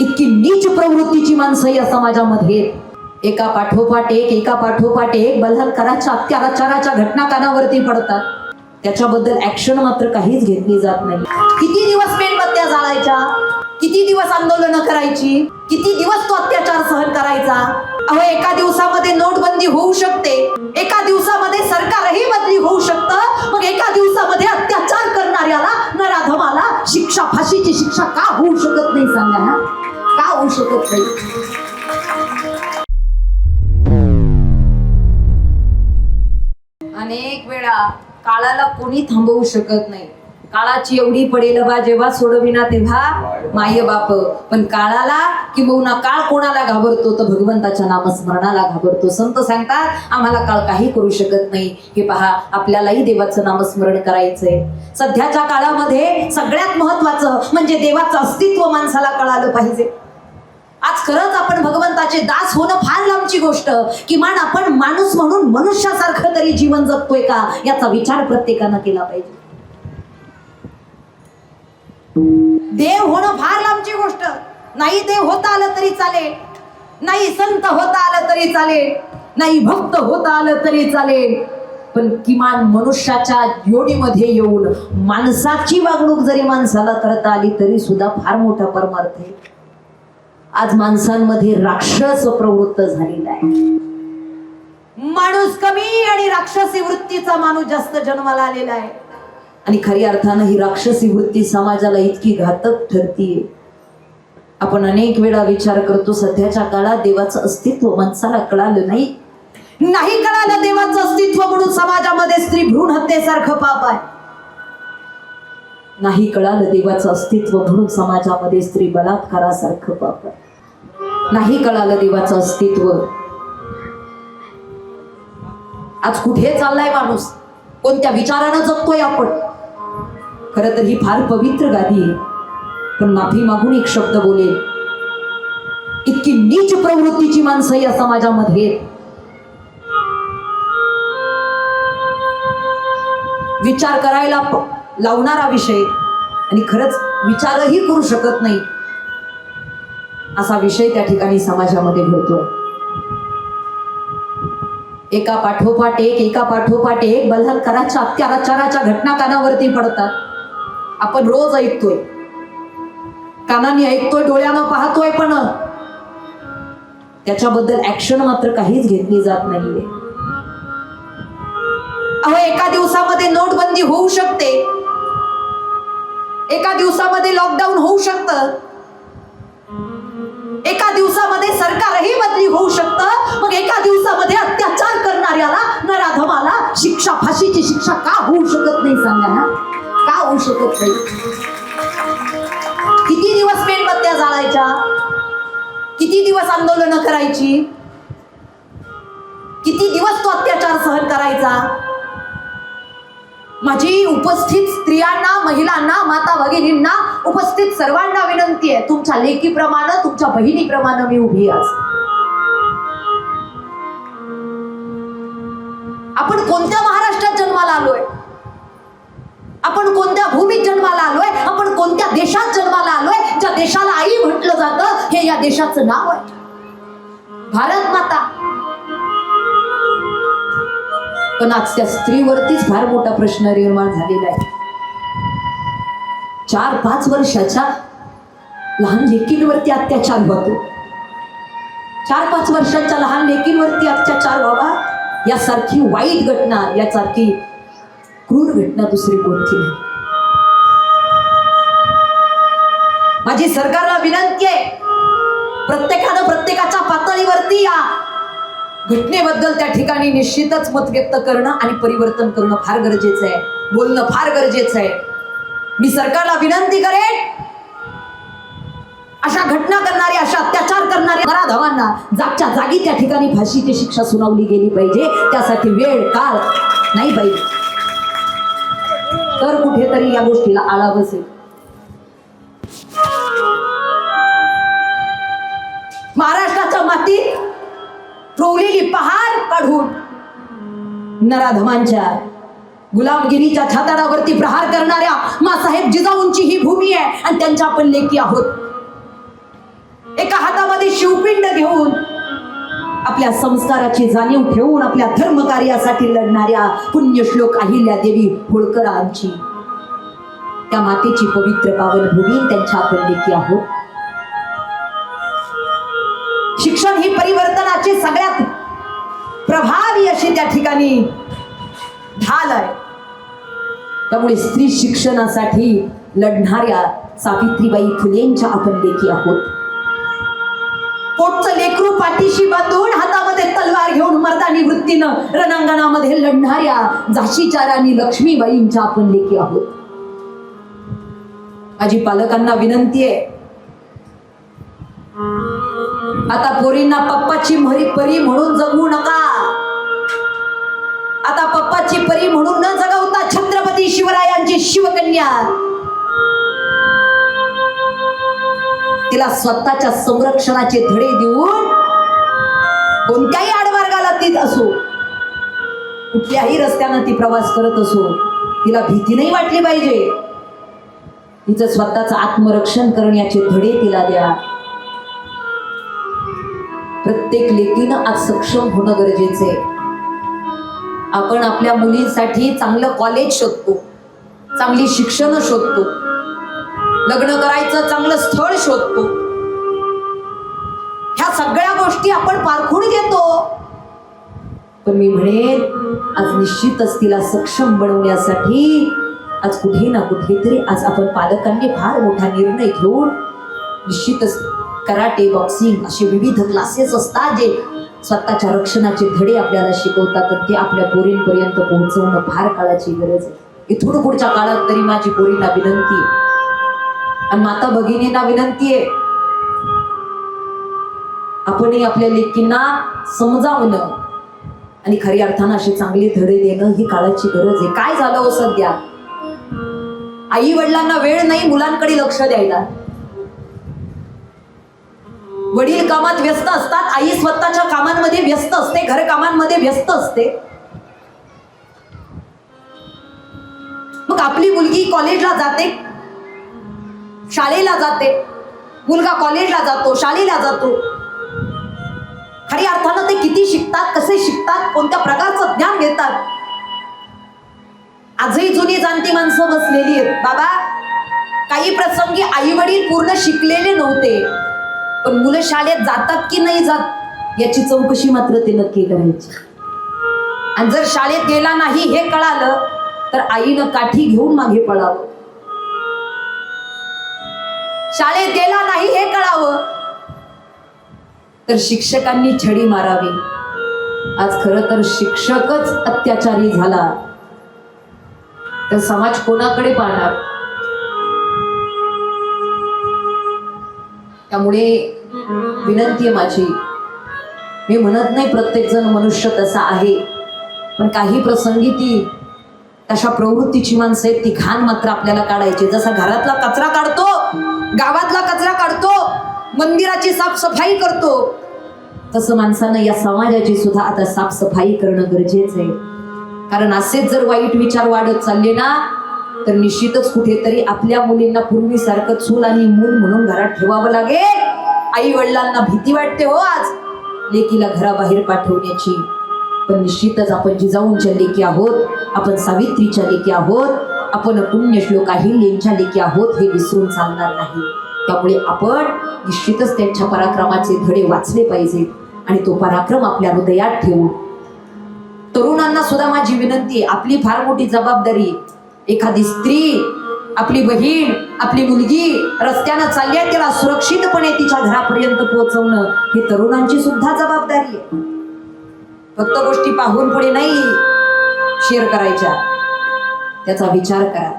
इतकी नीच प्रवृत्तीची माणसं या समाजामध्ये एका पाठोपाठ एक बलात्काराच्या अत्याचाराच्या घटना कानावरती पडतात. त्याच्याबद्दल ऍक्शन मात्र काहीच घेतली जात नाही. किती दिवस मेणबत्त्या जाळायच्या, किती दिवस आंदोलनं करायची, किती दिवस तो अत्याचार सहन करायचा. अहो, एका दिवसामध्ये नोटबंदी होऊ शकते, एका दिवसामध्ये सरकारही बदली होऊ शकतं. मग एका दिवसामध्ये अत्याचार करणाऱ्याला, नराधमाला शिक्षा, फाशीची शिक्षा का होऊ शकत नाही? सांगा ना, का होऊ शकत नाही? अनेक वेळा काळाला कोणी थांबवू शकत नाही. काळाची एवढी पडेल बा जेव्हा सोडविना तेव्हा माय बाप. पण काळाला किंबहुना काळ कोणाला घाबरतो तर भगवंताच्या नामस्मरणाला घाबरतो. संत सांगतात आम्हाला काळ काही करू शकत नाही. हे पहा, आपल्यालाही देवाचं नामस्मरण करायचंय. सध्याच्या काळामध्ये सगळ्यात महत्वाचं म्हणजे देवाचं अस्तित्व माणसाला कळालं पाहिजे. आज खरंच आपण भगवंताचे दास होणं फार लांबची गोष्ट. किमान आपण माणूस म्हणून मनुष्यासारखं तरी जीवन जगतोय का याचा विचार प्रत्येकानं केला पाहिजे. देव होणं फार लांबची गोष्ट नाही. देव होता आलं तरी चालेल, नाही संत होता आलं तरी चालेल, नाही भक्त होता आलं तरी चालेल, पण किमान मनुष्याच्या जोडीमध्ये येऊन माणसाची वागणूक जरी माणसाला करता आली तरी सुद्धा फार मोठा परमार्थ आहे. आज माणसांमध्ये राक्षस प्रवृत्त झालेला आहे. माणूस कमी आणि राक्षसी वृत्तीचा माणूस जास्त जन्माला आलेला आहे. आणि खऱ्या अर्थानं ही राक्षसी वृत्ती समाजाला इतकी घातक ठरतीये. आपण अनेक वेळा विचार करतो सध्याच्या काळात देवाचं अस्तित्व माणसाला कळालं नाही कळालं देवाचं अस्तित्व म्हणून समाजामध्ये स्त्री भ्रूण हत्येसारखं पाप आहे. नाही कळालं देवाचं अस्तित्व म्हणून समाजामध्ये स्त्री बलात्कारासारखं पाप आहे. नाही कळालं देवाचं अस्तित्व. आज कुठे चाललाय माणूस, कोणत्या विचारानं जगतोय आपण? खरं तर ही फार पवित्र गादी आहे. पण माफी मागून एक शब्द बोलेल, इतकी नीच प्रवृत्तीची माणसं या समाजामध्ये विचार करायला लावणारा विषय आणि खरंच विचारही करू शकत नाही असा विषय त्या ठिकाणी समाजामध्ये घडतोय. एका पाठोपाठ एक बलात्काराच्या अत्याचाराच्या घटना कानावरती पडतात. आपण रोज ऐकतोय, कानाने ऐकतोय, डोळ्यानं पाहतोय, पण त्याच्याबद्दल ऍक्शन मात्र काहीच घेतली जात नाहीये. अहो, एका दिवसामध्ये नोटबंदी होऊ शकते, एका दिवसामध्ये लॉकडाऊन होऊ शकतं, एका दिवसामध्ये सरकारही बदली होऊ शकतं. मग एका दिवसामध्ये अत्याचार करणाऱ्याला, नराधमाला शिक्षा, फाशीची शिक्षा का होऊ शकत नाही? सांगा ना, का होऊ शकत नाही? किती दिवस मेणबत्त्या जाळायच्या, किती दिवस आंदोलनं करायची, किती दिवस तो अत्याचार सहन करायचा. माझी उपस्थित स्त्रियांना, महिलांना, माता भगिनींना, उपस्थित सर्वांना विनंती आहे, तुमच्या लेकीप्रमाणे, तुमच्या बहिणीप्रमाणे मी उभी आज. आपण कोणत्या महाराष्ट्रात जन्माला आलोय, आपण कोणत्या भूमीत जन्माला आलोय, आपण कोणत्या देशात जन्माला आलोय, ज्या देशाला आई म्हटलं जातं हे या देशाचं नाव आहे, भारत माता. पण आज त्या स्त्रीवरतीच फार मोठा प्रश्न निर्माण झालेला आहे. 4-5 वर्षाच्या लहान लेकींवरती अत्याचार होतो. 4-5 वर्षाच्या लहान लेकींवरती अत्याचार व्हावा यासारखी वाईट घटना, यासारखी क्रूर घटना दुसरी कोणती नाही. माझी सरकारला विनंती आहे, प्रत्येकानं प्रत्येकाच्या पातळीवरती या घटनेबद्दल त्या ठिकाणी निश्चितच मत व्यक्त करणं आणि परिवर्तन करणं फार गरजेचं आहे, बोलणं फार गरजेचं आहे. मी सरकारला विनंती करेन, अशा घटना करणारे, अशा अत्याचार करणारे नराधमांना जागच्या जागी त्या ठिकाणी फाशीची शिक्षा सुनावली गेली पाहिजे. त्यासाठी वेळ काळ नाही पाहिजे, तर कुठेतरी या गोष्टीला आळा बसेल. महाराष्ट्राच्या मातीत रोवलेली पहार काढून नराधमांच्या गुलामगिरीच्या छाताडावरती प्रहार करणाऱ्या मासाहेब जिजाऊंची ही भूमी आहे आणि त्यांच्या आपण लेकी आहोत. शिवपिंड घेऊन आपल्या संस्काराची जाणीव ठेवून आपल्या धर्मकार्यासाठी लढणाऱ्या पुण्यश्लोक अहिल्यादेवी होळकरांची, त्या मातेची पवित्र पावनभूमी त्यांच्या आपण लेकी आहोत. शिक्षण ही परिवर्तनाची सगळ्यात प्रभावी अशी त्या ठिकाणी ढाल आहे. त्यामुळे स्त्री शिक्षणासाठी लढणाऱ्या सावित्रीबाई फुलेंच्या आपण लेकी आहोत. पोटचं लेकरू पाठीशी बांधून हातामध्ये तलवार घेऊन मर्दानी वृत्तीनं रणांगणामध्ये लढणाऱ्या झाशीच्या राणी लक्ष्मीबाईंच्या आपण लेकी आहोत. माझी पालकांना विनंती आहे, आता पोरींना पप्पाची परी म्हणून जगू नका. आता पप्पाची परी म्हणून न जगवता छत्रपती शिवरायांची शिवकन्या, तिला स्वतःच्या संरक्षणाचे धडे देऊन कोणत्याही आडमार्गाला ती असो, कुठल्याही रस्त्यानं ती प्रवास करत असो, तिला भीती नाही वाटली पाहिजे. तिचं स्वतःचं आत्मरक्षण करण्याचे धडे तिला द्या. प्रत्येक लेकीनं आज सक्षम होणं गरजेचं आहे. आपण आपल्या मुलींसाठी चांगलं कॉलेज शोधतो, चांगली शिक्षण शोधतो, लग्न करायचं चांगलं स्थळ शोधतो. ह्या सगळ्या गोष्टी आपण पारखून घेतो. पण मी म्हणेन आज निश्चितच तिला सक्षम बनवण्यासाठी आज कुठे ना कुठेतरी आज आपण पालकांनी फार मोठा निर्णय घेऊन निश्चितच कराटे, बॉक्सिंग असे विविध क्लासेस असतात जे स्वतःच्या रक्षणाचे धडे आपल्याला शिकवतात. ते आपल्या पोरींपर्यंत पोहोचवणं फार काळाची गरज आहे. इथून पुढच्या काळात तरी माझी पोरींना विनंती आहे आणि माता भगिनींना विनंती आहे, आपणही आपल्या लेकींना समजावणं आणि खरी अर्थानं असे चांगले धडे देणं ही काळाची गरज आहे. काय झालं हो सध्या, आई वडिलांना वेळ नाही मुलांकडे लक्ष द्यायला. वडील कामात व्यस्त असतात, आई स्वतःच्या कामांमध्ये व्यस्त असते, घर कामांमध्ये व्यस्त असते. मग आपली मुलगी कॉलेजला जाते, शाळेला जाते, मुलगा कॉलेजला जातो, शाळेला जातो. खरी अर्थानं ते किती शिकतात, कसे शिकतात, कोणत्या प्रकारचं ज्ञान घेतात. आजही जुनी जाणती माणसं बसलेली आहेत. बाबा, काही प्रसंगी आई वडील पूर्ण शिकलेले नव्हते, पण मुलं शाळेत जातात की नाही जात याची चौकशी मात्र ते नक्की करायची. आणि जर शाळेत गेला नाही हे कळालं तर आईनं काठी घेऊन मागे पळावं. शाळेत गेला नाही हे कळावं तर शिक्षकांनी छडी मारावी. आज खरं तर शिक्षकच अत्याचारी झाला तर समाज कोणाकडे पाहणार. त्यामुळे विनंती आहे माझी, मी म्हणत नाही प्रत्येक जण मनुष्य तसा आहे, पण काही प्रसंगी ती तशा प्रवृत्तीची माणसं आहेत, ती घाण मात्र आपल्याला काढायची. जसा घरातला कचरा काढतो, गावातला कचरा काढतो, मंदिराची साफसफाई करतो, तसं माणसानं या समाजाची सुद्धा आता साफसफाई करणं गरजेचं आहे. कारण असेच जर वाईट विचार वाढत चालले ना तर निश्चितच कुठेतरी आपल्या मुलींना पूर्वीसारखं चूल आणि मूल म्हणून घरात ठेवावं लागेल. आई वडिलांना भीती वाटते हो आज लेकीला घराबाहेर पाठवण्याची, पण निश्चितच आपण जिजाऊंच्या लेकी आहोत, आपण सावित्रीच्या लेकी आहोत, आपण पुण्यश्लोक अहिल्याच्या लेकी आहोत हे विसरून चालणार नाही. त्यामुळे आपण निश्चितच त्यांच्या पराक्रमाचे धडे वाचले पाहिजे आणि तो पराक्रम आपल्या हृदयात ठेवून. तरुणांना सुद्धा माझी विनंती आहे, आपली फार मोठी जबाबदारी. एखादी स्त्री, आपली बहीण, आपली मुलगी रस्त्यानं चालली आहे, त्याला सुरक्षितपणे तिच्या घरापर्यंत पोहोचवणं ही तरुणांची सुद्धा जबाबदारी आहे. फक्त गोष्टी पाहून पुढे नाही शेअर करायच्या, त्याचा विचार करा.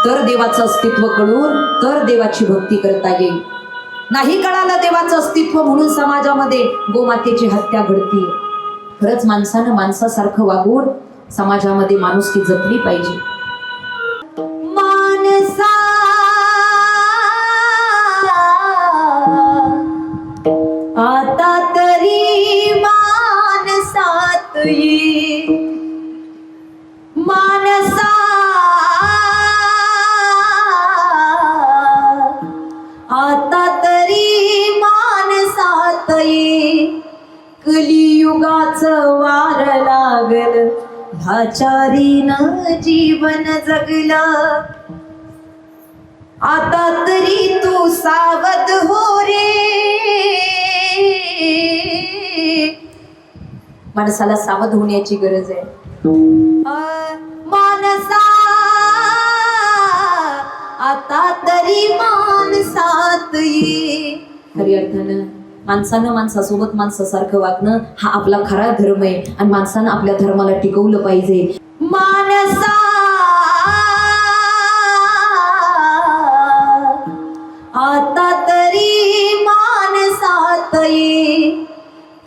तर देवाचं अस्तित्व कळून तर देवाची भक्ती करता येईल. नाही कळालं देवाचं अस्तित्व म्हणून समाजामध्ये गोमातेची हत्या घडते. खरंच माणसानं माणसासारखं वागून समाजामध्ये माणुसकी जपली पाहिजे. माणसा आता तरी माणसात ये, माणसा आता तरी माणसात कलियुगाचं वार लागल ह्याचारीनं जीवन जगलं आता तरी तू सावध हो रे माणसाला सावध होण्याची गरज आहे मानसा आता तरी माणसात ये खरी अर्थानं माणसानं माणसासोबत माणसासारखं वागणं हा आपला खरा धर्म आहे आणि माणसानं आपल्या धर्माला टिकवलं पाहिजे मानसा आता तरी माणसात ये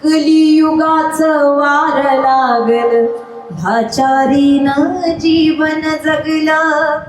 कलियुगाचं वार लागल ह्याचारीनं जीवन जगलं